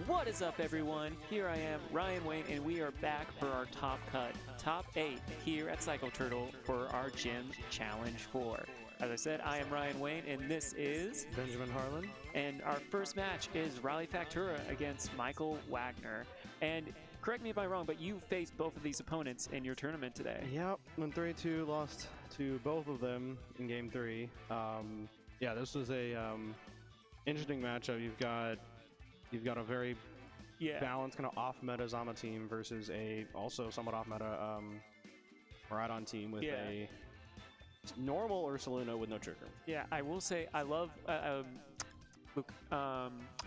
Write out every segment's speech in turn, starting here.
What is up, everyone? Here I am, Ryan Wayne, and we are back for our top cut, top 8 here at Cycle Turtle for our Gym Challenge 4. As I said, I am Ryan Wayne, and this is Benjamin Harlan. And our first match is Riley Factura against Michael Wagner. And correct me if I'm wrong, but you faced both of these opponents in your tournament today. Yep, went 3-2, lost to both of them in Game 3. Yeah, this was a interesting matchup. You've got a very balanced kind of off-meta Zama team versus a also somewhat off-meta Maradon team with a normal Ursaluna with no trigger. Yeah, I will say I love look,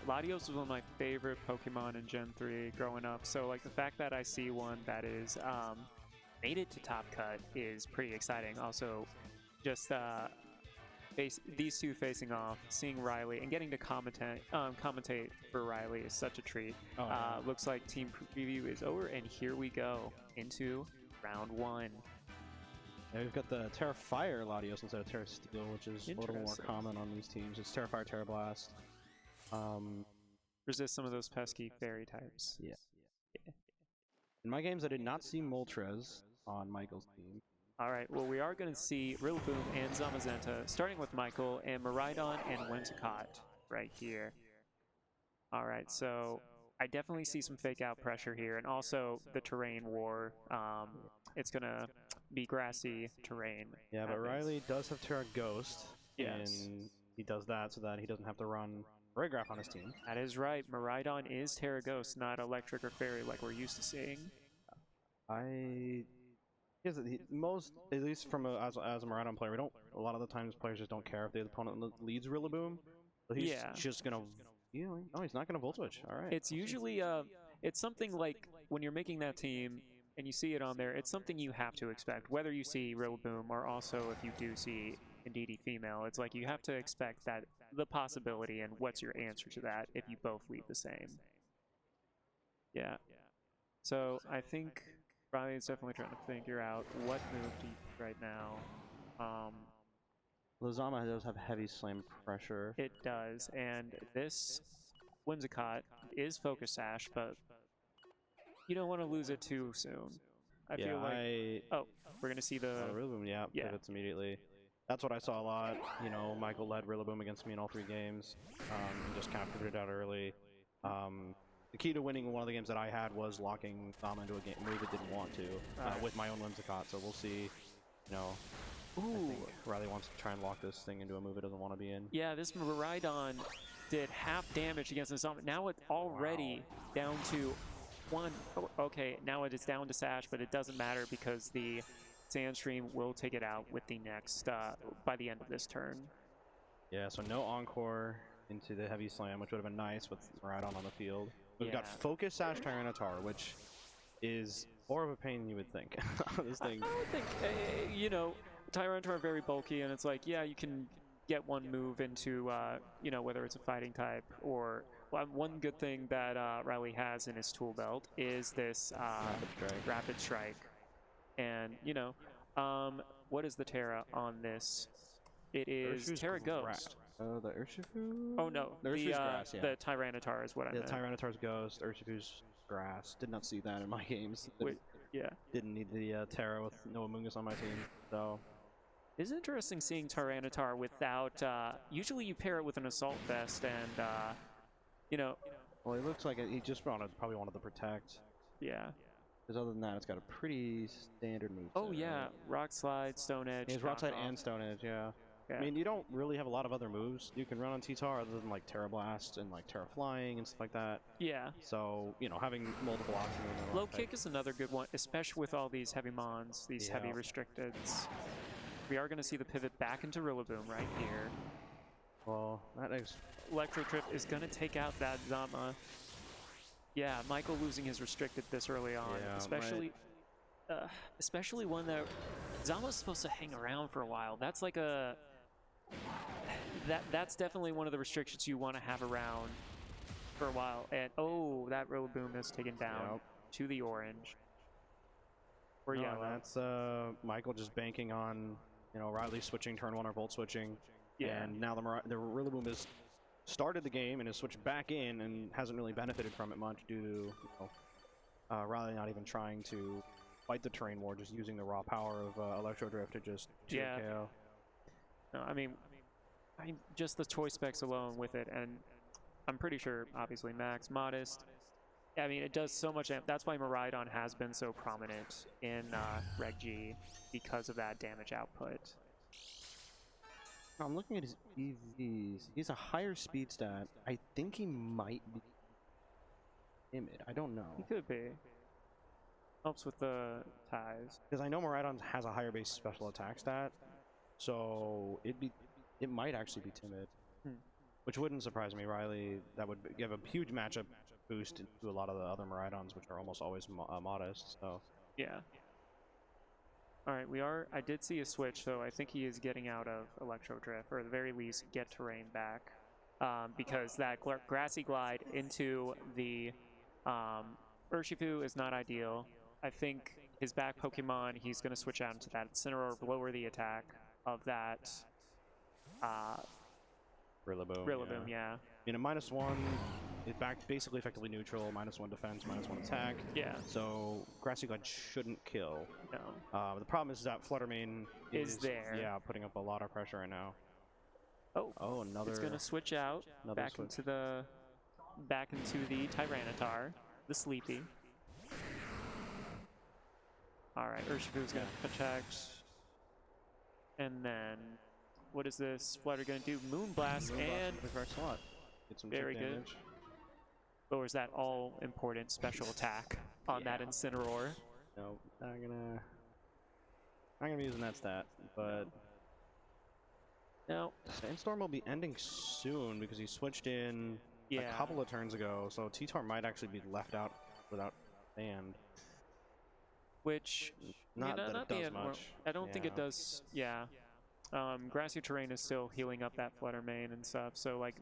Latios was one of my favorite Pokemon in Gen 3 growing up, so like the fact that I see one that is made it to top cut is pretty exciting. Also, just these two facing off, seeing Riley and getting to commentate for Riley is such a treat. Looks like team preview is over, and here we go into round 1. Yeah, we've got the Terra Fire Latios instead of Terra Steel, which is a little more common on these teams. It's Terra Fire, Terra Blast. Resist some of those pesky fairy types. Yeah. In my games, I did not see Moltres on Michael's team. All right, well, we are going to see Rillaboom and Zamazenta, starting with Michael, and Maridon and Whimsicott right here. All right, so I definitely see some fake out pressure here, and also the terrain war. It's going to be grassy terrain. Yeah, but Riley does have Terra Ghost, yes, and he does that so that he doesn't have to run Raygraph on his team. That is right. Maridon is Terra Ghost, not Electric or Fairy like we're used to seeing. Most, at least from as a Maradon player, we don't. A lot of the times, players just don't care if the opponent leads Rillaboom. So he's just gonna, no, he's not gonna Volt Switch. All right. It's usually it's something like when you're making that team and you see it on there. It's something you have to expect, whether you see Rillaboom or also if you do see Indeedee female. It's like you have to expect that the possibility, and what's your answer to that if you both lead the same. Yeah. So I think Riley's definitely trying to figure out what move to use right now. Lizama does have heavy slam pressure. It does, and this Whimsicott is Focus Sash, but you don't want to lose it too soon. I feel like... Oh, we're going to see the... Rillaboom, pivots immediately. That's what I saw a lot. You know, Michael led Rillaboom against me in all 3 games, and just kind of pivoted out early. The key to winning one of the games that I had was locking Zama into a move it didn't want to with my own Whimsicott. So we'll see. You know, I think Riley wants to try and lock this thing into a move it doesn't want to be in. Yeah, this Maridon did half damage against the Zama. Now it's already down to 1. Oh, okay, now it is down to Sash, but it doesn't matter because the Sandstream will take it out with the next by the end of this turn. Yeah, so no Encore into the Heavy Slam, which would have been nice with Maridon on the field. We've got Focus Sash Tyranitar, which is more of a pain than you would think. This thing. I would think, you know, Tyranitar are very bulky, and it's like, yeah, you can get one move into, you know, whether it's a fighting type or... Well, one good thing that Riley has in his tool belt is this Rapid Strike. And, you know, what is the Terra on this? It is Terra Ghost. The Urshifu? Oh no, the grass, the Tyranitar is what I meant. The Tyranitar's Ghost, Urshifu's grass. Did not see that in my games. Didn't need the Terra with no Amoonguss on my team, so... It's interesting seeing Tyranitar without... usually you pair it with an Assault Vest and, you know... Well, it looks like he just probably wanted to protect. Yeah. Because other than that, it's got a pretty standard move. Oh yeah, Rock Slide, Stone Edge. It's Rock Slide and Stone Edge, yeah. I mean, you don't really have a lot of other moves you can run on T-Tar other than like Terra Blast and like Terra Flying and stuff like that. Yeah. So, you know, having multiple options. Low Kick is another good one, especially with all these heavy mons, these heavy restricteds. We are going to see the pivot back into Rillaboom right here. Well, that is... Electro Trip is going to take out that Zama. Yeah, Michael losing his restricted this early on, especially one that Zama's supposed to hang around for a while. That's like a... That's definitely one of the restrictions you want to have around for a while. And oh, that Rillaboom is taken down to the orange. Or yellow. That's Michael just banking on, you know, Riley switching turn 1 or Volt switching. Yeah. And now the Rillaboom is started the game and has switched back in and hasn't really benefited from it much due to, you know, Riley not even trying to fight the terrain war, just using the raw power of Electro Drift to just KO. No, I mean, just the choice specs alone with it, and I'm pretty sure, obviously, Max, Modest. I mean, it does so much. That's why Miraidon has been so prominent in Reg G, because of that damage output. I'm looking at his EVs. He's a higher speed stat. I think he might be timid. I don't know. He could be. Helps with the ties. Because I know Miraidon has a higher base special attack stat, so it might actually be timid. Which wouldn't surprise me. Riley, that would give a huge matchup boost to a lot of the other Miraidons, which are almost always modest. So yeah. All right, I did see a switch, so I think he is getting out of Electro Drift, or at the very least, get terrain back, because that Grassy Glide into the Urshifu is not ideal. I think his back Pokemon, he's going to switch out into that Incineroar, lower the attack of that Rillaboom, yeah. In a -1, it basically effectively neutral, -1 defense, -1 attack. Yeah. So Grassy Glide shouldn't kill. No. The problem is that Fluttermane is there. Yeah, putting up a lot of pressure right now. Oh, another. It's gonna switch out back into the Tyranitar, the Sleepy. All right, Urshifu's gonna protect, and then what is this Flutter gonna do? Moonblast, and the correct slot. Get some very chip good. damage. Lowers that all-important special attack on that Incineroar. No, not gonna be using that stat, but no. Sandstorm will be ending soon because he switched in a couple of turns ago, so T-Tar might actually be left out without sand. Which, not that not it does the much. I don't think it does. Yeah. Grassy terrain is still healing up that Fluttermane and stuff, so like,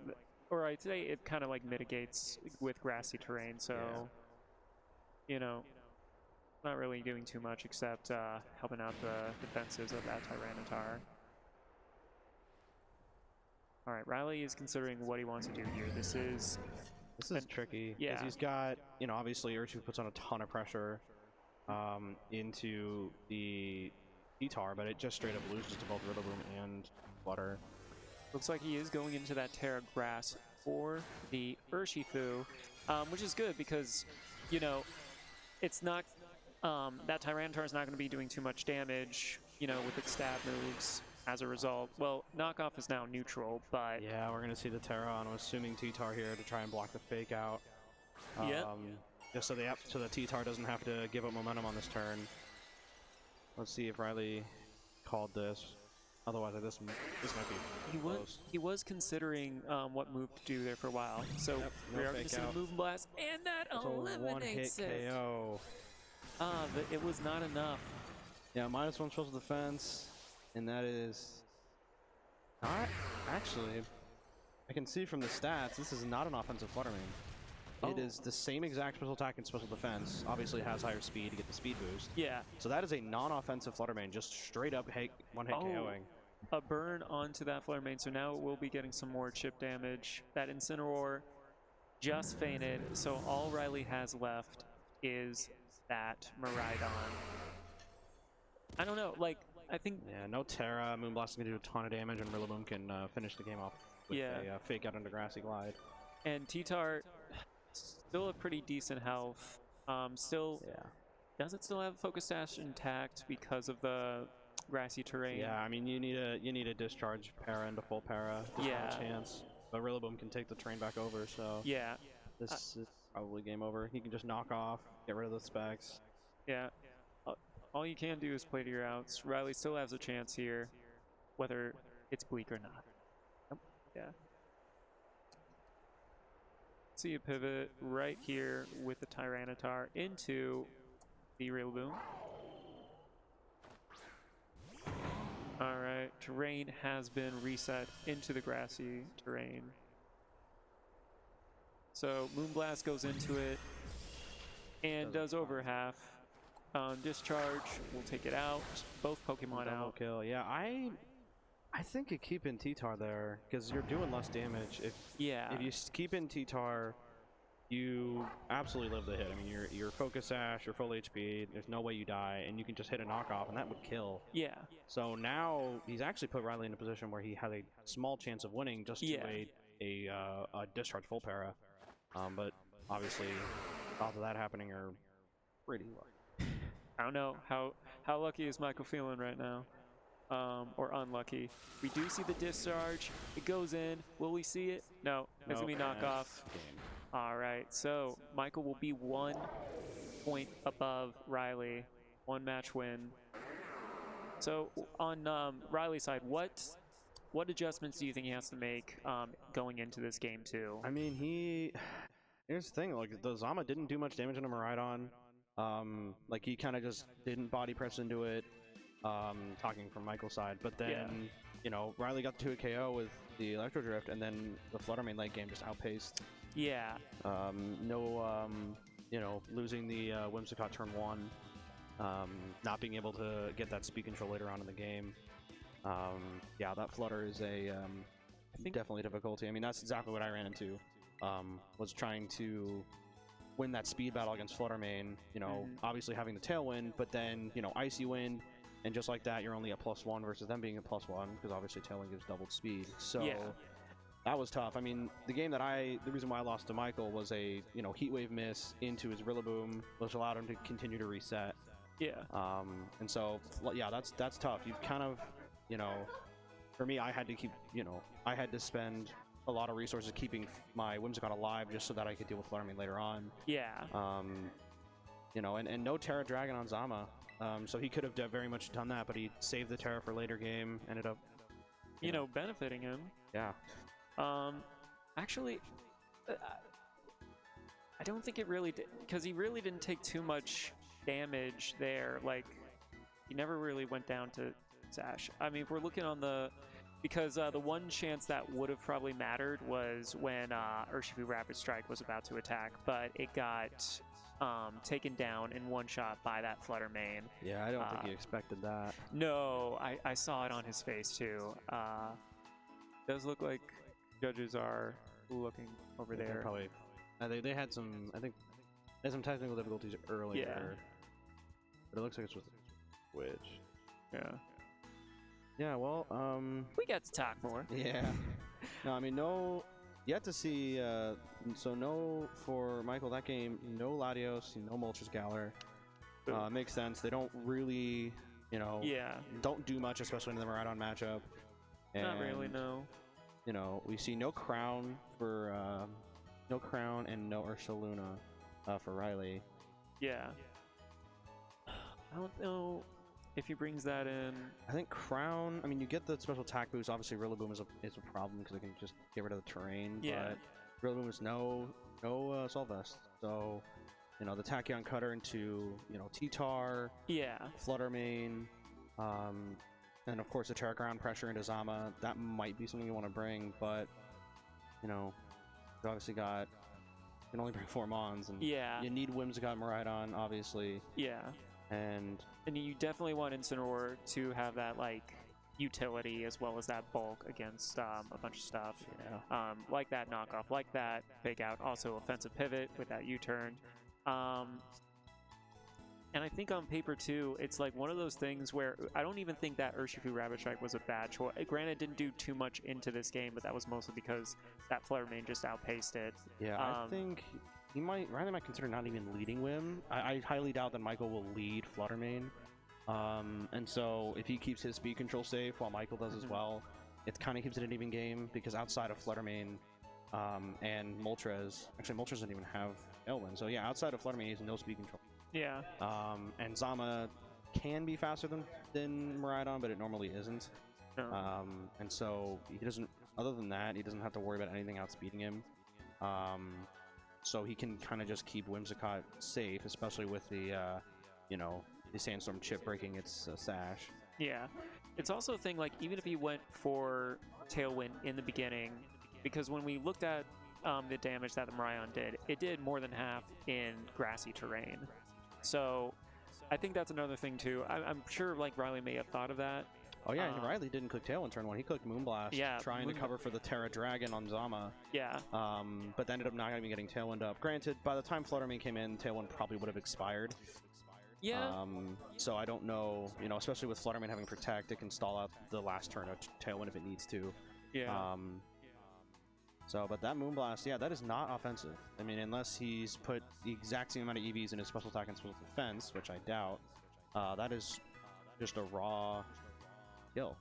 or I'd say it kind of like mitigates with grassy terrain, so you know, not really doing too much except helping out the defenses of that Tyranitar. All right, Riley is considering what he wants to do here. This is tricky. Yeah. Because he's got, obviously Urshifu puts on a ton of pressure into the T-Tar, but it just straight up loses to both Rillaboom and Flutter. Looks like he is going into that Terra Grass for the Urshifu, which is good because, it's not, that Tyranitar is not going to be doing too much damage, with its stab moves as a result. Well, Knockoff is now neutral, but... Yeah, we're going to see the Terra on, I'm assuming T-Tar here to try and block the fake out. Just so the T-Tar doesn't have to give up momentum on this turn. Let's see if Riley called this. Otherwise, this might be close. He was considering what move to do there for a while. So we are going to see the Move Blast, and that eliminates it. KO. But it was not enough. Yeah, -1 special defense, and that is not actually. I can see from the stats, this is not an offensive Fluttermane. It is the same exact special attack and special defense. Obviously, it has higher speed to get the speed boost. Yeah. So that is a non-offensive Fluttermane, just straight up one-hit KOing. A burn onto that Fluttermane, so now it will be getting some more chip damage. That Incineroar just fainted, so all Riley has left is that Miraidon. I don't know, I think... Yeah, no Terra. Moonblast is going to do a ton of damage, and Rillaboom can finish the game off with a fake out into Grassy Glide. And T-Tar, still a pretty decent health. Does it still have Focus Sash intact because of the grassy terrain? Yeah, I mean, you need a discharge para into full para to have a chance. But Rillaboom can take the train back over, so this is probably game over. He can just knock off, get rid of the specs. Yeah. All you can do is play to your outs. Riley still has a chance here, whether it's bleak or not. Yeah. See a pivot right here with the Tyranitar into the Rillaboom. Alright, terrain has been reset into the grassy terrain. So Moonblast goes into it and does over half. Discharge will take it out. Both Pokemon out. Kill. Yeah, I think you keep in T-Tar there because you're doing less damage. Yeah. If you keep in T-Tar, you absolutely live the hit. I mean, you're focus sash, you're full HP. There's no way you die, and you can just hit a knockoff, and that would kill. Yeah. So now he's actually put Riley in a position where he has a small chance of winning just to a discharge full para. But obviously, odds of that happening are pretty low. I don't know how lucky is Michael feeling right now, or unlucky. We do see the discharge. It goes in. Will we see it? No. It's gonna be knockoff. All right. So Michael will be 1 point above Riley. 1 match win. So on Riley's side, what adjustments do you think he has to make going into this game too? I mean, here's the thing, like the Zama didn't do much damage on him right on. Like he kind of just didn't body press into it. Talking from Michael's side, but then you know, Riley got to a KO with the Electro Drift, and then the Flutter Mane late game just outpaced. Yeah. You know, losing the Whimsicott turn 1, not being able to get that speed control later on in the game. Yeah, that Flutter is a definitely difficulty. I mean, that's exactly what I ran into. Was trying to win that speed battle against Flutter Mane, you know, obviously having the Tailwind, but then, you know, Icy Wind, and just like that, you're only at +1 versus them being at +1, because obviously Tailwind gives doubled speed. So that was tough. I mean, the reason why I lost to Michael was a, you know, Heat Wave miss into his Rillaboom, which allowed him to continue to reset. Yeah. And so, yeah, that's tough. You've kind of, you know, for me, I had to keep, you know, I had to spend a lot of resources keeping my Whimsicott alive just so that I could deal with Flutter Mane later on. Yeah. You know, and no Terra Dragon on Zama. So he could have very much done that, but he saved the Terra for later game, ended up, you know, benefiting him. Yeah. Actually, I don't think it really did, because he really didn't take too much damage there. Like, he never really went down to Sash. I mean, if we're looking on because the one chance that would have probably mattered was when Urshifu Rapid Strike was about to attack, but it got taken down in one shot by that Flutter Mane. Yeah, I don't think he expected that. No, I saw it on his face too. Does look like judges are looking over there. Probably. They had some, I think, they had some technical difficulties earlier. Yeah. But it looks like it's with Twitch. Yeah. Yeah, well, we got to talk more. Yeah. No, I mean, no, you have to see, so no, for Michael, that game, no Latios, no Moltres Galar. Makes sense. They don't really, you know, don't do much, especially in the Maridon matchup. And, not really, no. You know, we see no Crown for, no Crown and no Ursaluna for Riley. Yeah. I don't know if he brings that in. I think Crown, I mean, you get the special attack boost. Obviously, Rillaboom is a problem because it can just get rid of the terrain. Yeah. But Rillaboom is no Assault Vest. So, you know, the Tachyon Cutter into, you know, T-Tar. Yeah. Flutter Mane. And of course, the Terra Ground pressure into Zama. That might be something you want to bring, but, you know, you obviously you can only bring 4 Mons. And you need Whimsicott and Maridon, obviously. Yeah. And you definitely want Incineroar to have that, like, utility as well as that bulk against a bunch of stuff. Yeah. Like that knockoff, like that fake out, also offensive pivot with that U-turn. And I think on paper too, it's like one of those things where I don't even think that Urshifu Rabbit Strike was a bad choice. Granted, it didn't do too much into this game, but that was mostly because that Flutter Mane just outpaced it. Yeah, I think Riley might consider not even leading Whim. I highly doubt that Michael will lead Flutter Mane. And so if he keeps his speed control safe while Michael does as well, it kind of keeps it an even game, because outside of Flutter Mane and Moltres, actually Moltres doesn't even have Elwyn. So yeah, outside of Flutter Mane, he has no speed control. Yeah. And Zama can be faster than Maridon, but it normally isn't. No. And so he doesn't, other than that, he doesn't have to worry about anything outspeeding him. So he can kind of just keep Whimsicott safe, especially with the, you know, the Sandstorm chip breaking its sash. Yeah. It's also a thing, like, even if he went for Tailwind in the beginning, because when we looked at the damage that the Marion did, it did more than half in grassy terrain. So I think that's another thing too. I'm sure like Riley may have thought of that, Oh yeah, and Riley didn't click Tailwind turn 1. He clicked Moonblast, trying to cover for the Terra Dragon on Zama. Yeah. But ended up not even getting Tailwind up. Granted, by the time Fluttermane came in, Tailwind probably would have expired. Yeah. So I don't know, you know, especially with Fluttermane having Protect, it can stall out the last turn of Tailwind if it needs to. Yeah. But that Moonblast, yeah, that is not offensive. I mean, unless he's put the exact same amount of EVs in his special attack and special defense, which I doubt, that is just a raw kill.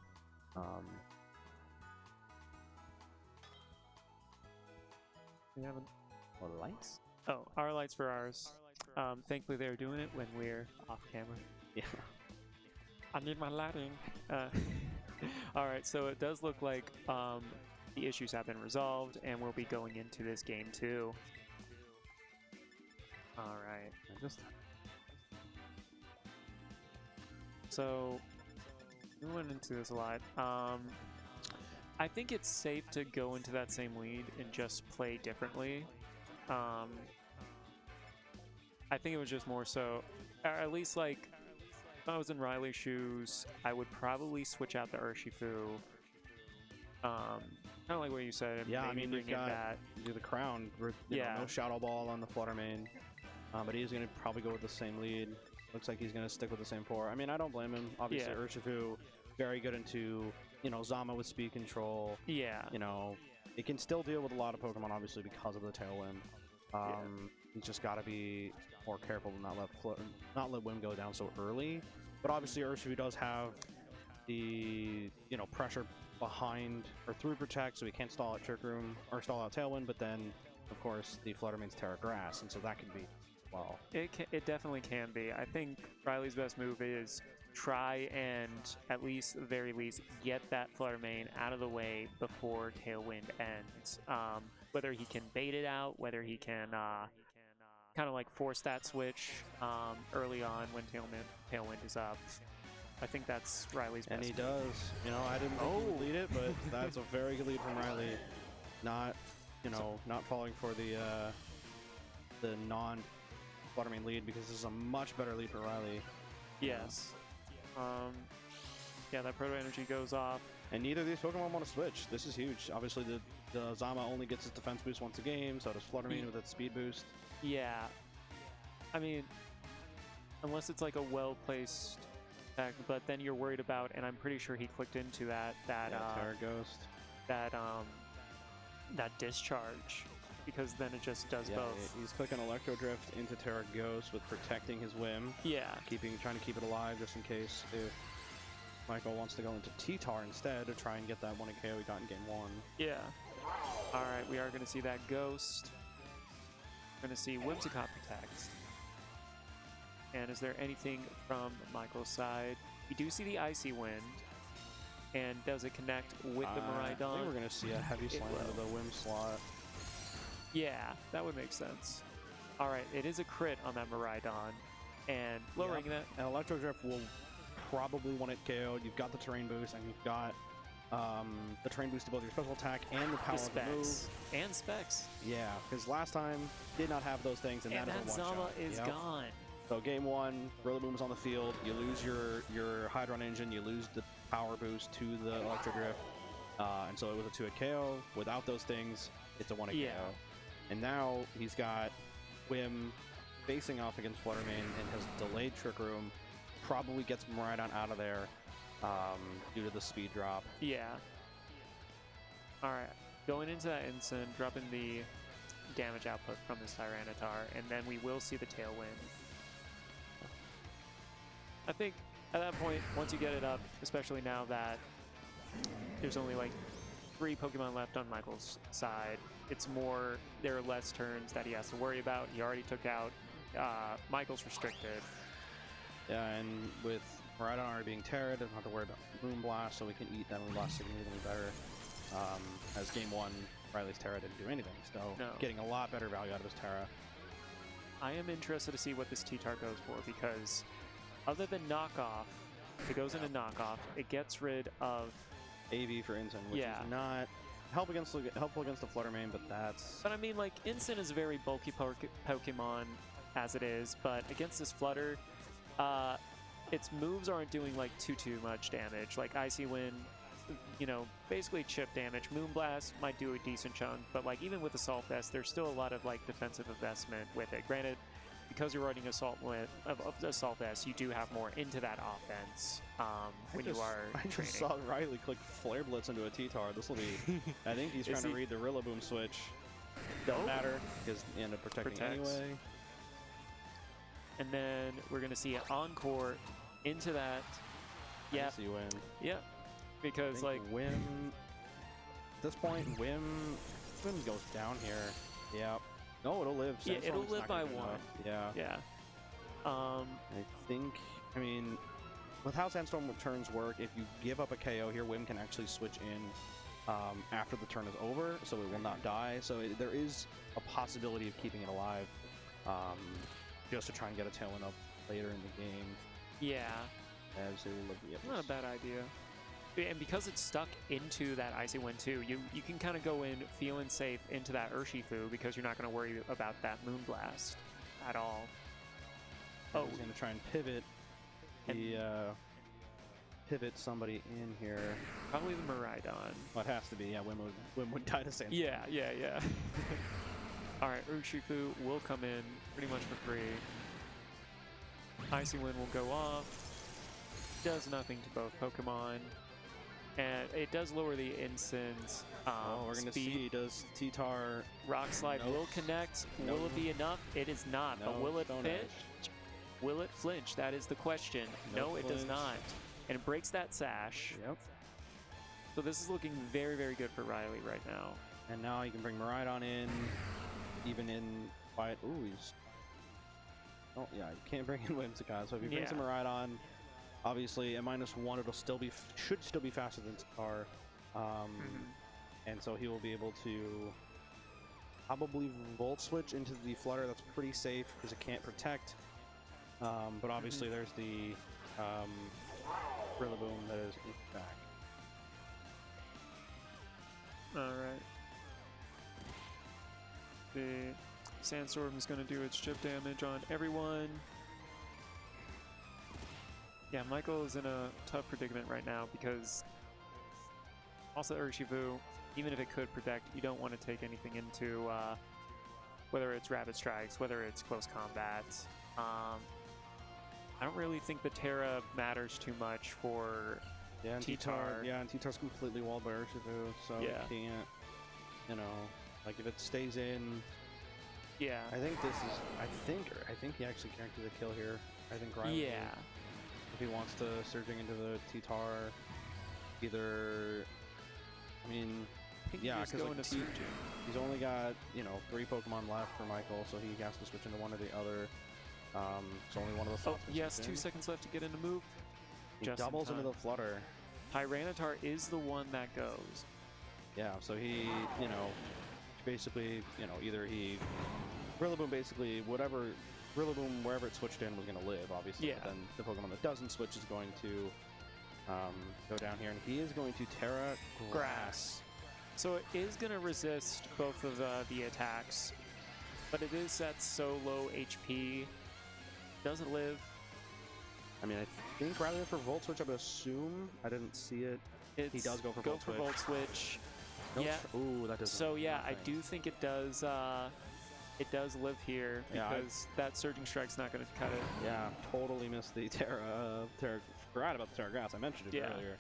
We haven't. What, lights? Oh, our lights for ours. Thankfully, they're doing it when we're off camera. Yeah. I need my lighting. All right, so it does look like the issues have been resolved, and we'll be going into this game too. All right. So we went into this a lot. I think it's safe to go into that same lead and just play differently. I think it was just more so, or at least like, if I was in Riley's shoes, I would probably switch out the Urshifu. Kind of like what you said. Yeah, I mean, you've got do the crown. You know, no Shadow Ball on the Fluttermane. But he's going to probably go with the same lead. Looks like he's going to stick with the same 4. I mean, I don't blame him. Obviously, Urshifu, very good into, you know, Zama with speed control. Yeah. You know, it can still deal with a lot of Pokemon, obviously, because of the Tailwind. He's just got to be more careful to not let Whim go down so early. But obviously, Urshifu does have the, you know, pressure behind or through Protect, so he can't stall out Trick Room or stall out Tailwind. But then, of course, the Fluttermane's Terra Grass, and so that can be well. It definitely can be. I think Riley's best move is try and at least, the very least, get that Fluttermane out of the way before Tailwind ends. Whether he can bait it out, whether he can kind of like force that switch early on when Tailwind is up. I think that's Riley's best. And he move. does. You know, I didn't think he would lead it, but that's a very good lead from Riley. Not, you know, not falling for the non-Fluttermane lead, because this is a much better lead for Riley. Yes. Yeah, that Proto Energy goes off. And neither of these Pokemon want to switch. This is huge. Obviously, the Zama only gets its defense boost once a game, so does Fluttermane with its speed boost. Yeah. I mean, unless it's like a well-placed attack, but then you're worried about, and I'm pretty sure he clicked into that Terra Ghost. That discharge, because then it just does both. He's clicking Electro Drift into Terra Ghost with protecting his Whim. Yeah. Trying to keep it alive just in case if Michael wants to go into T-Tar instead to try and get that 1 KO he got in game 1. Yeah. Alright, we are going to see that Ghost. We're going to see Whimsicott protect. And is there anything from Michael's side? We do see the Icy Wind. And does it connect with the Miraidon? I think we're going to see a heavy slam into the Whim slot. Yeah, that would make sense. Alright, it is a crit on that Miraidon. And lowering that. And Electro Drift will probably want it KO'd. You've got the terrain boost, and you've got the terrain boost to both your special attack and the power of the move. And specs. Yeah, because last time did not have those things, and that is a one-shot. Zama is gone. So game 1, Rillaboom's on the field. You lose your Hydron Engine. You lose the power boost to the Electro Drift. And so it was a 2-hit KO. Without those things, it's a 1-hit KO. And now he's got Whim facing off against Fluttermane and has delayed Trick Room. Probably gets Miraidon out of there due to the speed drop. Yeah. Alright. Going into that instant, dropping the damage output from this Tyranitar, and then we will see the Tailwind. I think at that point, once you get it up, especially now that there's only like 3 Pokemon left on Michael's side, it's more, there are less turns that he has to worry about. He already took out Michael's restricted. Yeah, and with Miraidon already being Terra, doesn't have to worry about Moonblast, so we can eat that Moonblast significantly better. As game 1, Riley's Terra didn't do anything, so getting a lot better value out of his Terra. I am interested to see what this T-Tar goes for, because other than knockoff, it goes into knockoff, it gets rid of AV for Instant, which is not helpful against the Fluttermane, but that's... But I mean, like, Instant is a very bulky Pokemon as it is, but against this Flutter, its moves aren't doing like too much damage. Like Icy Wind, you know, basically chip damage. Moonblast might do a decent chunk, but like even with Assault Vest, there's still a lot of like defensive investment with it. Granted, because you're running Assault Vest, you do have more into that offense when you are I training. just saw Riley click Flare Blitz into a T-Tar. This will be... I think he's trying to read the Rillaboom switch. Don't matter, because he ended up protecting anyway. And then we're going to see an Encore into that. Yeah. Icy Wind. Yeah. Because, like... Whim... At this point, Whim goes down here. Yeah. No, it'll live. Yeah, it'll live by 1. Yeah. Yeah. I think... I mean... With how Sandstorm turns work, if you give up a KO here, Whim can actually switch in after the turn is over, so it will not die. So there is a possibility of keeping it alive, just to try and get a Tailwind up later in the game. Yeah. As it will be able Not a bad idea. And because it's stuck into that Icy Wind too, you can kind of go in feeling safe into that Urshifu because you're not going to worry about that Moonblast at all. Oh, he's going to try and pivot. Pivot somebody in here. Probably the Miraidon. Well, it has to be. Yeah, Whim would die to Sandstorm. Yeah. All right, Urshifu will come in pretty much for free. Icy Wind will go off. Does nothing to both Pokemon. And it does lower the instant we're going to see, does T-Tar... Rock Slide will connect. Will it be enough? It is not. But will it flinch? Will it flinch? That is the question. No, it does not. And it breaks that sash. Yep. So this is looking very, very good for Riley right now. And now you can bring Miraidon in, even in quiet. Ooh, he's... Oh, yeah, you can't bring in Whimsicott. So if you bring some Miraidon, obviously at -1, it'll still be should still be faster than Tar. And so he will be able to probably Volt Switch into the Flutter. That's pretty safe because it can't protect. But obviously there's the Rillaboom that is back. Alright. The Sandstorm is going to do its chip damage on everyone. Yeah, Michael is in a tough predicament right now because also Urshifu, even if it could protect, you don't want to take anything into whether it's Rapid Strikes, whether it's close combat. I don't really think the Terra matters too much for T-Tar. Yeah, and T-Tar's completely walled by Urshifu, so it can't, you know, like if it stays in. Yeah. I think this is. I think he actually guarantees a kill here. I think Riley. Yeah. If he wants to surging into the T-Tar, either. I mean, yeah, because like he's only got 3 Pokemon left for Michael, so he has to switch into one or the other. So only one of the slots. Yes, 2 seconds left to get in the move. He doubles into the Flutter. Tyranitar is the one that goes. Yeah, so he, basically, either he Rillaboom basically Rillaboom wherever it switched in was going to live, obviously. Yeah. But then the Pokemon that doesn't switch is going to go down here, and he is going to Terra Grass. So it is going to resist both of the attacks, but it is at so low HP. Does it live? I mean, I think rather for Volt Switch, I would assume. I didn't see it. He does go for Volt Switch. Yeah. Ooh, that does. So yeah, I do think it does. It does live here because that Surging Strike's not going to cut it. Yeah, totally missed the Terra. Forgot about the Terra Grass. I mentioned it earlier.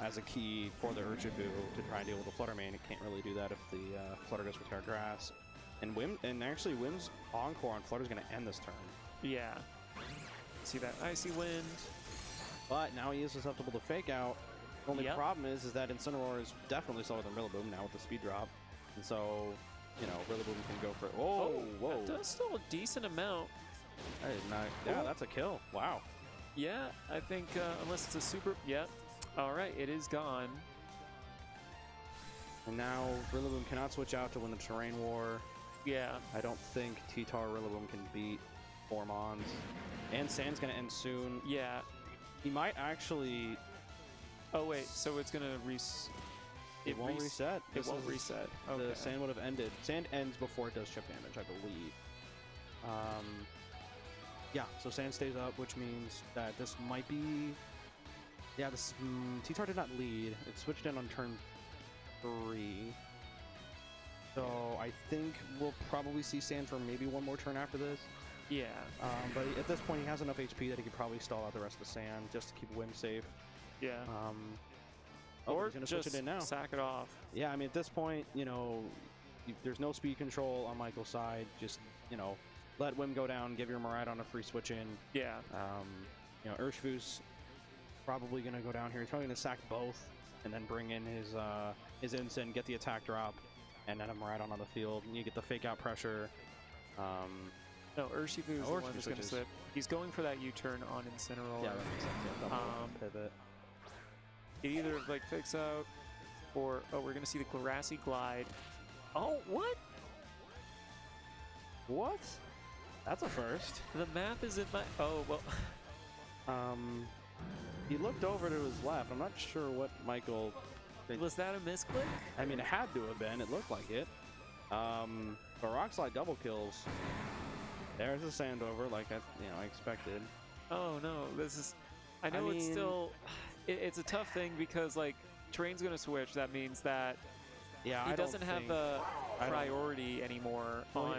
As a key for the Urshifu to try and deal with the Flutter Mane, it can't really do that if the Flutter goes for Terra Grass. And actually Whim's Encore on Flutter is going to end this turn. Yeah. See that Icy Wind. But now he is susceptible to Fake Out. The only problem is that Incineroar is definitely slower than Rillaboom now with the speed drop. And so, Rillaboom can go for... Whoa! That does still a decent amount. That is not... Yeah, that's a kill. Wow. Yeah, I think unless it's a super... Yep. All right, it is gone. And now Rillaboom cannot switch out to win the Terrain War. Yeah. I don't think T-Tar Rillaboom can beat 4 Mons. And Sand's going to end soon. Yeah. He might actually... Oh, wait. So it's going to It won't reset. It won't reset. Okay. The Sand would have ended. Sand ends before it does chip damage, I believe. Yeah, so Sand stays up, which means that this might be... Yeah, this T-Tar did not lead. It switched in on turn 3. So I think we'll probably see Sand for maybe one more turn after this. Yeah. But at this point, he has enough HP that he could probably stall out the rest of the Sand just to keep Wim safe. Yeah. Or Or he's gonna just switch it in now. sack it off. Yeah, I mean, at this point, you know, there's no speed control on Michael's side. Just, you know, let Wim go down, give your Miraidon a free switch in. Yeah. You know, Urshifu's probably going to go down here. He's probably going to sack both and then bring in his Instant, get the attack drop, and then a Miraidon on the field. And you get the fake out pressure. No, Urshifu is the one that's going to slip. He's going for that U-turn on Incineroar. Yeah, that makes sense. Yeah, pivot. It either like fix out or we're gonna see the Grassy Glide. Oh, what? What? That's a first. The map is in my. Oh well. He looked over to his left. I'm not sure what Michael. Was that a misclick? I mean, it had to have been. It looked like it. But Rock Slide double kills. There's a Sandover, like I expected. Oh no, this is. I know it's still. It's a tough thing because like terrain's gonna switch. That means that he doesn't have the priority anymore on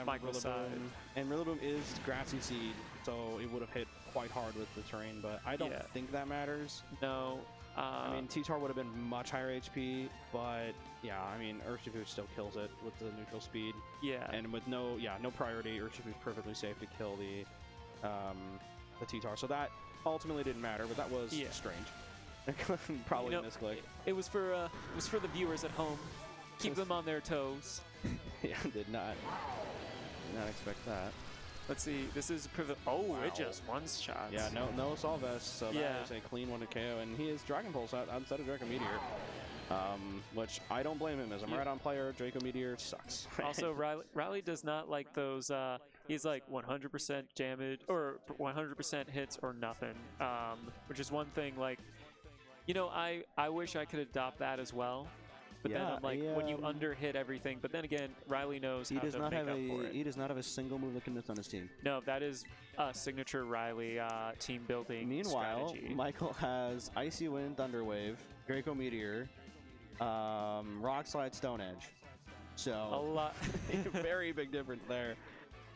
Michael's side. And Rillaboom is Grassy Seed, so it would have hit quite hard with the terrain. But I don't think that matters. No. I mean, T-Tar would have been much higher HP, but yeah, I mean, Urshifu still kills it with the neutral speed. Yeah. And with no priority, Urshifu's perfectly safe to kill the T-Tar. So that ultimately didn't matter, but that was strange. Probably misclick. It was for the viewers at home. Keep them on their toes. Yeah, did not expect that. Let's see. This is wow. It just one-shots. Yeah, no Assault Vest, so that was a clean one to KO, and he is Dragon Pulse outside of Draco Meteor. Which I don't blame him. As a Miraidon player, Draco Meteor sucks. Also, Riley does not like those. He's like 100% damage or 100% hits or nothing. Which is one thing. Like, you know, I wish I could adopt that as well. But then I'm like, when you under-hit everything. But then again, Riley knows how to make up for it. He does not have a single move that can miss on his team. No, that is a signature Riley team building Meanwhile, strategy. Michael has Icy Wind, Thunder Wave, Draco Meteor, Rock Slide, Stone Edge. So a lot. Very big difference there.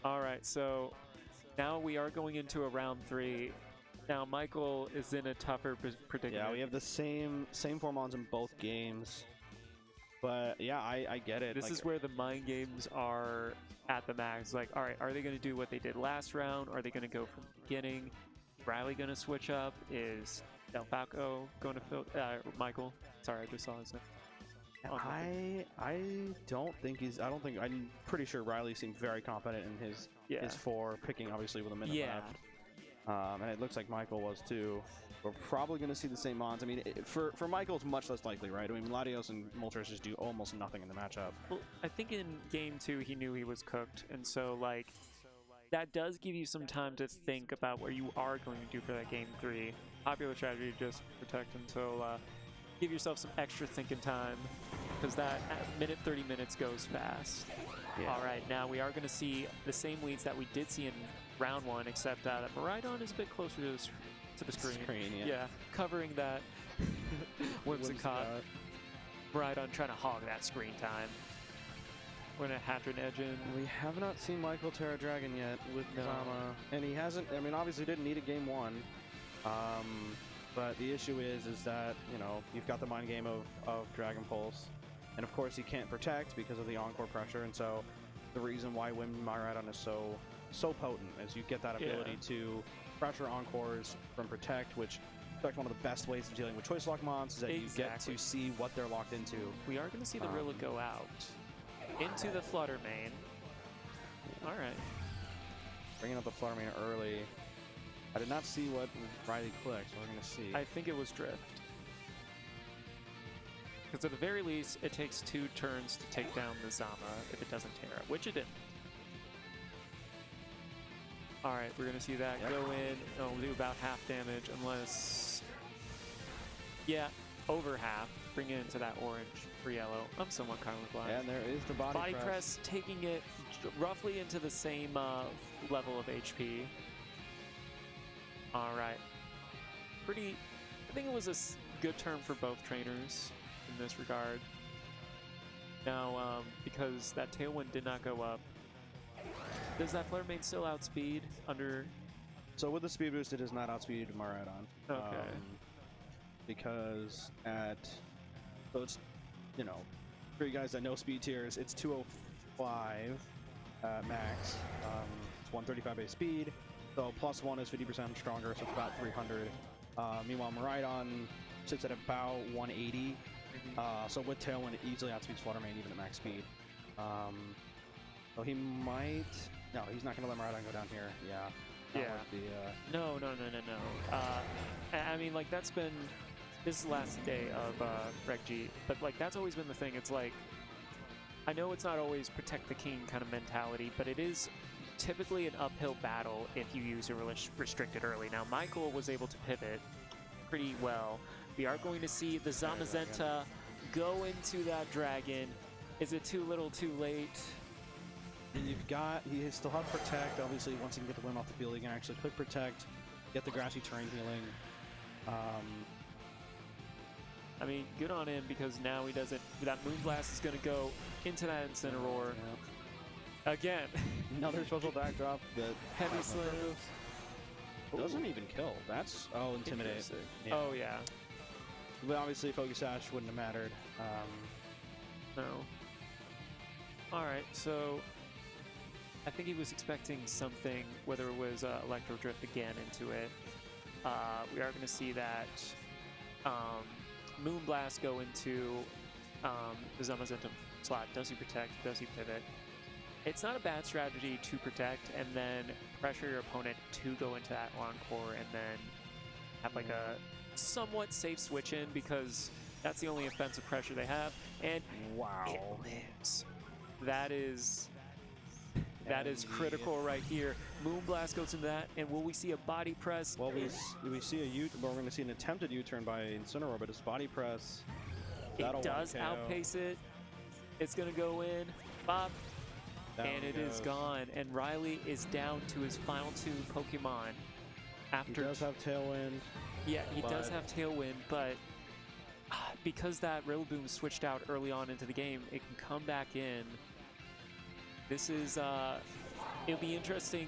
All right, so now we are going into a round 3. Now Michael is in a tougher predicament. Yeah, we have the same form ons in both games. But yeah, I get it. This is where the mind games are at the max. Like, all right, are they going to do what they did last round? Are they going to go from the beginning? Riley going to switch up? Is Del Falco going to Michael? Sorry, I just saw his name. I'm pretty sure Riley seemed very confident in his 4, picking obviously with a minute left. And it looks like Michael was too. We're probably going to see the same mons. I mean, for Michael, it's much less likely, right? I mean, Latios and Moltres just do almost nothing in the matchup. Well, I think in game 2, he knew he was cooked. And so, like, that does give you some time to think about what you are going to do for that game 3. Popular strategy, just protect until, give yourself some extra thinking time. Because that minute, 30 minutes goes fast. Yeah. All right, now we are going to see the same leads that we did see in round 1, except that Miraidon is a bit closer to the screen. Yeah, covering that Whimsicott. Miraidon trying to hog that screen time. We're going to Hadron Edge in. We have not seen Michael Terra Dragon yet with Zama. And he hasn't, I mean, obviously didn't need it game 1. But the issue is that, you know, you've got the mind game of Dragon Pulse. And of course he can't protect because of the Encore pressure. And so the reason why Miraidon is so potent is you get that ability to pressure Encores from Protect, which is like one of the best ways of dealing with Choice Lock mons, is that you get to see what they're locked into. We are going to see the Rilla go out into the Flutter Mane. All right. Bringing up the Flutter Mane early. I did not see what Riley clicked, so we're going to see. I think it was Drift. Because at the very least, it takes 2 turns to take down the Zama if it doesn't Terra, which it didn't. All right, we're going to see that go in. It'll do about half damage unless... Yeah, over half. Bring it into that orange for yellow. I'm somewhat colorblind. And there is the body press. Taking it roughly into the same level of HP. All right. Pretty. I think it was a good turn for both trainers in this regard. Now, because that Tailwind did not go up, does that Flare Mane still outspeed under? So with the speed boost, it is not outspeed Miraidon. Okay. Because so it's, for you guys that know speed tiers, it's 205 max. It's 135 base speed. So +1 is 50% stronger, so it's about 300. Meanwhile, Miraidon sits at about 180. So with Tailwind, it easily outspeeds Flutter Mane even at max speed. So he might. No, he's not going to let Miraidon go down here. Yeah. No. I mean, like, that's been. This is the last day of Reg G, but like that's always been the thing. It's like, I know it's not always protect the king kind of mentality, but it is typically an uphill battle if you use your restricted early. Now, Michael was able to pivot pretty well. We are going to see the Zamazenta go into that dragon. Is it too little, too late? He still has Protect. Obviously, once he can get the win off the field, he can actually quick Protect, get the grassy terrain healing. I mean, good on him, because now he doesn't. That Moonblast is going to go into that Incineroar. Yeah. Again. Another special backdrop that Heavy Slam. Doesn't even kill. That's Intimidate. Yeah. Oh yeah. But obviously, Focus Sash wouldn't have mattered. No. All right, so I think he was expecting something, whether it was Electro Drift again into it. We are going to see that Moonblast go into the Zamazenta slot. Does he protect? Does he pivot? It's not a bad strategy to protect and then pressure your opponent to go into that Encore and then have like a somewhat safe switch in, because that's the only offensive pressure they have. And wow, it lives. That is critical right here. Moonblast goes into that, and will we see a body press? Well, we see a we're going to see an attempted U-turn by Incineroar, but his body press. It does outpace it. It's going to go in. Bop. And it is gone. And Riley is down to his final two Pokemon. After he does have Tailwind. Yeah, he does have Tailwind, but because that Rillaboom switched out early on into the game, it can come back in. This is, it'll be interesting.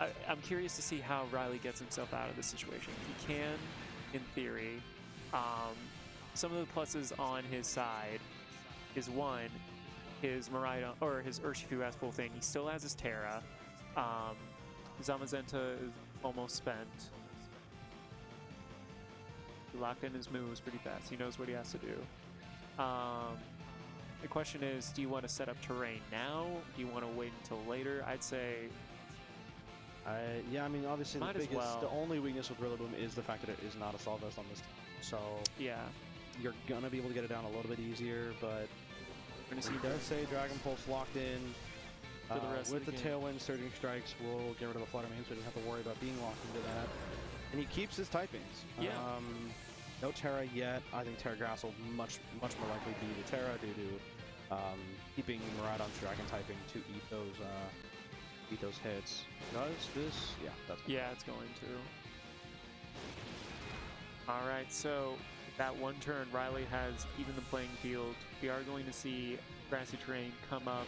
I'm curious to see how Riley gets himself out of this situation. He can, in theory. Some of the pluses on his side is, one, his Miraidon, or his Urshifu has full thing. He still has his Terra. Zamazenta is almost spent. He locked in his moves pretty fast. He knows what he has to do. The question is, do you want to set up terrain now? Do you want to wait until later? I'd say... yeah, I mean, obviously the only weakness with Rillaboom is the fact that it is not a Assault Vest on this team. So yeah, you're going to be able to get it down a little bit easier, but he does say Dragon Pulse locked in. For the rest with of the game. Tailwind, Surging Strikes will get rid of the Flutter Mane, so he doesn't have to worry about being locked into that. And he keeps his typings. Yeah. No Terra yet. I think Terra Grass will much more likely be the Terra due to keeping Miraidon's Dragon typing to eat those hits. Does this? Yeah, that's fine. Yeah, it's going to. All right, so that one turn, Riley has even the playing field. We are going to see grassy terrain come up.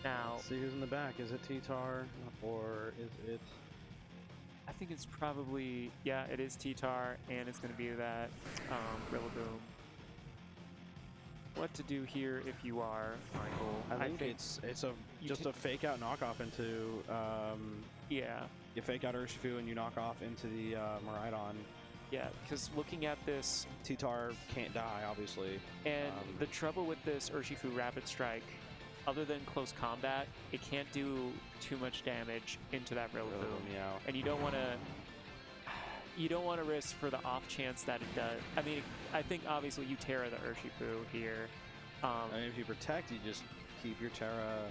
Now, let's see who's in the back. Is it T-Tar or is it? I think it's probably, yeah, it is T-Tar, and it's going to be that Rillaboom. What to do here if you are Michael? I think it's just a fake out knockoff into yeah. You fake out Urshifu and you knock off into the Miraidon. Yeah, because looking at this, T-Tar can't die, obviously. And the trouble with this Urshifu Rapid Strike, other than close combat, it can't do too much damage into that Rillaboom. Yeah. And you don't want to risk for the off chance that it does. I mean, I think obviously you Terra the Urshifu here. I mean, if you protect, you just keep your Terra.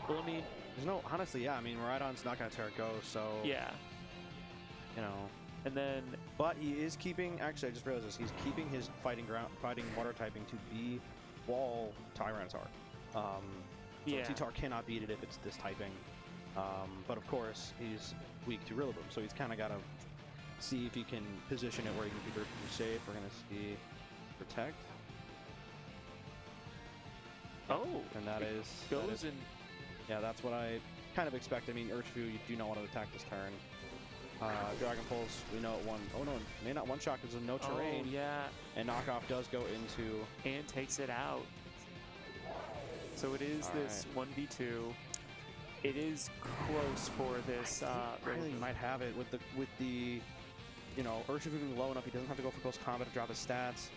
Well, I mean, there's no, honestly, yeah. I mean, Miraidon's not gonna Terra Ghost, so yeah. You know. And then, but he is keeping. Actually, I just realized this. He's keeping his fighting water typing to be Wall Tyranitar. So yeah. T-Tar cannot beat it if it's this typing. But of course, he's weak to Rillaboom, so he's kind of got to see if he can position it where he can keep it safe. We're going to see Protect. Oh, And that is... goes in. Yeah, that's what I kind of expect. I mean, Urshifu, you do not want to attack this turn. Dragon Pulse, we know it one. Oh no, may not one shot because of no terrain. Oh, yeah. And Knockoff does go into... And takes it out. So it is this 1v2. It is close for this. Riley might have it with the you know, Urshifu being low enough. He doesn't have to go for close combat to drop his stats.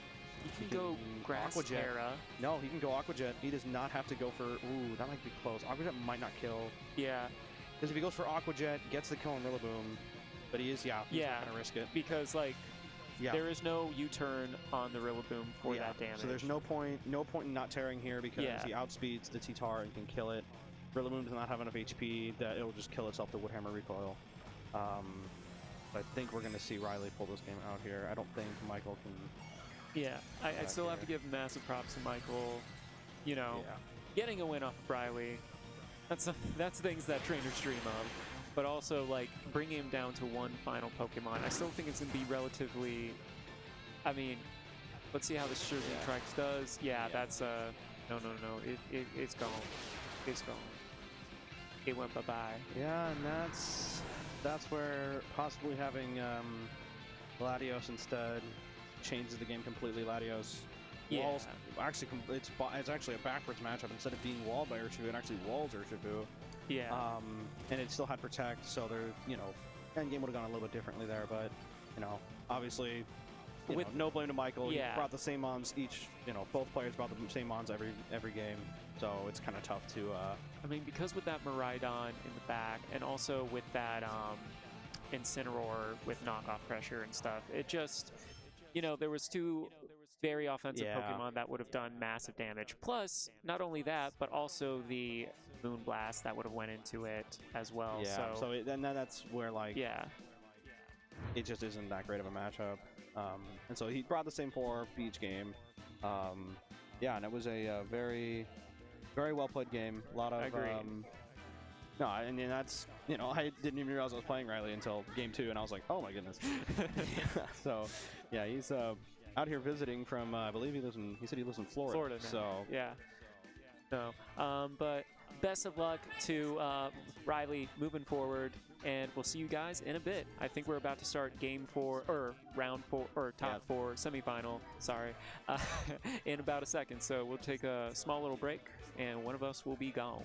He can go Grass Aqua Jet. Terra. No, he can go Aqua Jet. He does not have to go for... Ooh, that might be close. Aqua Jet might not kill. Yeah. Because if he goes for Aqua Jet, gets the kill on Rillaboom, but he is, he's not going to risk it. Because, like, there is no U-turn on the Rillaboom for that damage. So there's no point in not tearing here because he outspeeds the T-Tar and can kill it. Rillaboom does not have enough HP that it'll just kill itself to Woodhammer Recoil. I think we're going to see Riley pull this game out here. I don't think Michael can... Yeah, I still have to give massive props to Michael. You know, getting a win off of Riley, that's things that trainers dream of. But also, like, bringing him down to one final Pokemon. I still think it's going to be relatively... I mean, let's see how this Jersey Trikes does. Yeah, that's... No. It's gone. It's gone. It went bye-bye. Yeah, and that's where possibly having Latios instead changes the game completely. Latios walls actually it's actually a backwards matchup. Instead of being walled by Urshifu, it actually walls Urshifu. Yeah. And it still had Protect, so there, you know, endgame would have gone a little bit differently there, but you know, obviously, with no blame to Michael. He brought the same mons each. You know, both players brought the same mons every game, so it's kind of tough to. I mean, because with that Miraidon in the back, and also with that Incineroar with knockoff pressure and stuff, it just, you know, there was two very offensive Pokemon that would have done massive damage. Plus, not only that, but also the Moonblast that would have went into it as well. Yeah. So then that's where like it just isn't that great of a matchup. And so he brought the same four for each game. And it was a very, very well played game. A lot of no, I mean that's, you know, I didn't even realize I was playing Riley until game 2, and I was like, oh my goodness. So yeah, he's out here visiting from I believe he said he lives in Florida. Now. So yeah. No. But best of luck to Riley moving forward, and we'll see you guys in a bit. I think we're about to start game 4 or round 4 or top 4 semifinal. Sorry, in about a second. So we'll take a small little break, and one of us will be gone.